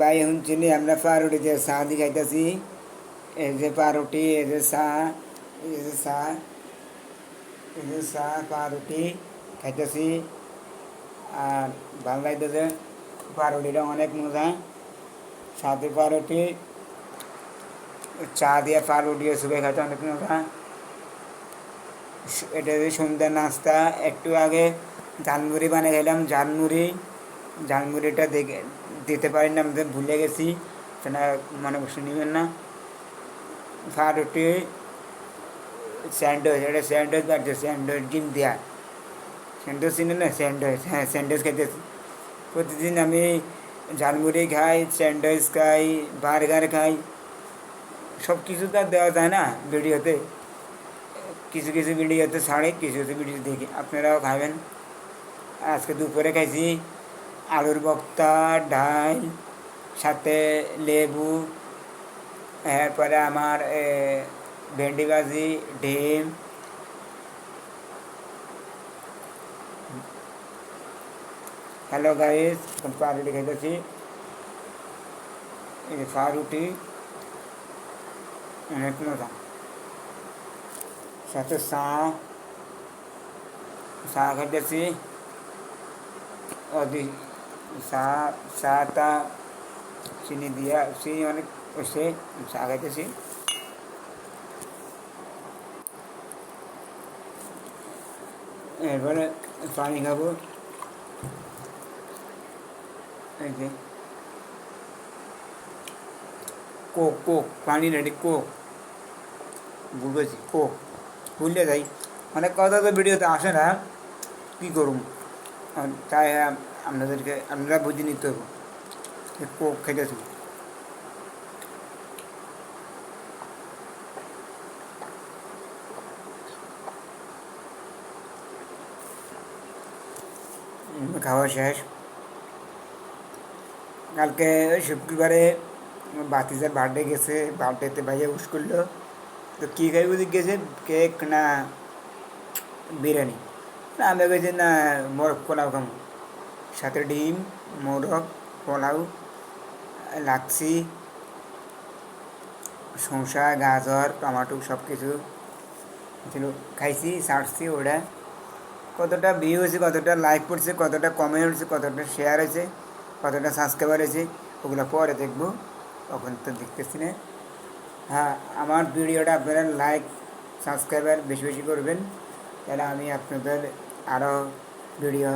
ভাই এখন চিনি আমরা পাউরুটি যে চা দিয়ে খাইতেছি। এই যে পাউরুটি, এই যে চা, এই যে চা, এই যে চা পাউরুটি খাইতেছি। আর ভালো লাগতেছে, পাউরুটিটা অনেক মজা। সাথে পাউরুটি, চা দিয়ে পাউরুটি শুকিয়ে খাইতে অনেক মজা। এটা যে সন্ধ্যার নাস্তা। একটু আগে ঝালমুড়ি বানিয়ে খেলাম। ঝালমুড়িটা দেখে দিতে পারি না, আমাদের ভুলে গেছি, সেটা মনে কষ্ট নেবেন না। পাউরুটি স্যান্ডউইচ, এটা স্যান্ডউইচ বাড়ছে, স্যান্ডউইচ ডিম দেওয়া স্যান্ডউইচ চিনি না, স্যান্ডউইচ, হ্যাঁ স্যান্ডউইচ খাইতেছি। প্রতিদিন আমি ঝালমুড়ি খাই, স্যান্ডউইচ খাই, বার্গার খাই, সব কিছু তো আর দেওয়া যায় না ভিডিওতে। কিছু কিছু ভিডিওতে ছাড়ে, কিছু কিছু ভিডিও দেখি, আপনারাও খাবেন। আজকে দুপুরে খাইছি আলুর ভর্তা, ডাল, সাথে লেবু, এরপরে আমার ভেন্ডি ভাজি, ডিম। হ্যালো গাইস, পাউরুটি খাইতেছি। এই যে পাউরুটি অনেক মজা। সাথে চা, চা খাইতেছি। অধিক চা, চাটা চিনি দিয়া, চিনি অনেক হচ্ছে, চা খাইতেছি। এরপরে পানি খাবো। এই যে কোক, কোক পানি রেডি, কোক বুঝেছি, কোক ভুলে যাই, অনেক কথা তো ভিডিওতে আসে না, কী করুন। তাই আপনারা বুঝে নিতে হবে। কোক খেতেছি। খাওয়া শেষ। কালকে শুক্রবারে বাতিজার বার্থডে গেছে, বার্থডেতে ভাইয়া উইশ করলো। তো কী খাই বুঝে গেছে, কেক না বিরিয়ানি? না আমি গেছি না, মোরগ পোলাও খাবো, সাথে ডিম, মোরগ পোলাও, লাচ্ছি, শসা, গাজর, টমাটো সব কিছু ছিল, খাইছি, ছাড়ছি। ওটা কতটা ভিউ হয়েছে, কতটা লাইক করছে, কতটা কমেন্ট হয়েছে, কতটা শেয়ার হয়েছে, কতটা সাবস্ক্রাইবার হয়েছে, ওগুলো পরে দেখবো, তখন তো দেখতেছি না। হ্যাঁ, আমার ভিডিওটা আপনারা লাইক সাবস্ক্রাইবার বেশি বেশি করবেন, তাহলে আমি আপনাদের আরও ভিডিও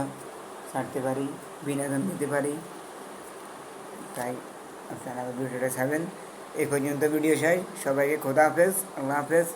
ছাড়তে পারি, বিনোদন দিতে পারি। তাই আপনারা ভিডিওটা ছাড়বেন। এই পর্যন্ত ভিডিও চাই। সবাইকে খোদা হাফেজ, আল্লাহ হাফেজ।